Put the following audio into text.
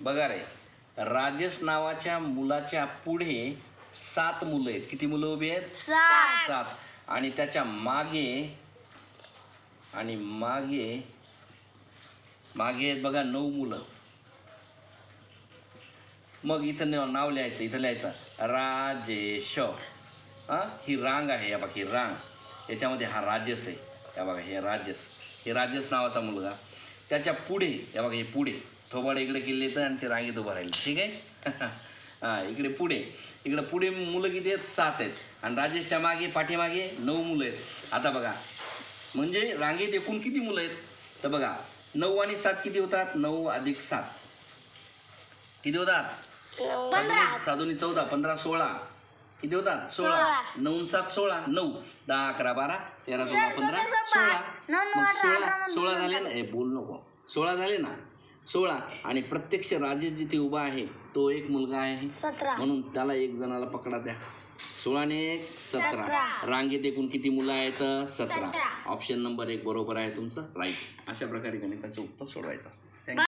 बघा रे, राजेश नावाच्या मुलाच्या पुढे 7 मुलं आहेत. किती मुलं उभी आहेत? 7. आणि त्याच्या मागे आहेत बघा 9 मुलं. मग इथं नाव लिहायचं, इथं लिहायचं राजेश. ही रांग आहे, या बघा ही रांग, याच्यामध्ये हा राजेश आहे. या बघा हे राजेश नावाचा मुलगा. त्याच्या पुढे या बघा हे पुढे थोबाड इकडे केले तर आणि ते रांगेत उभं राहिले. ठीक आहे. हां, इकडे पुढे मुलं किती आहेत? 7 आहेत. आणि राजेशच्या पाठीमागे 9 मुलं आहेत. आता बघा, म्हणजे रांगेत एकूण किती मुलं आहेत? तर बघा 9 आणि 7 किती होतात? 9 अधिक 7 किती होतात? 15. 7 आणि 14 15 16 किती होतात? 16. 9 7 16 9 10 11 12 13 14 15 16. मग 16 झाले ना? बोल नको. 16 झाले ना? 16. आणि प्रत्यक्ष राजेश जिथे उभा आहे तो एक मुलगा आहे, 17. म्हणून त्याला एक जणाला पकडा द्या. 16 आणि 1 17. रांगेत एकूण किती मुलं आहेत? 17. ऑप्शन नंबर 1 बरोबर आहे तुमचं, राईट. अशा प्रकारे गणिताचं उत्तर सोडवायचं असतं.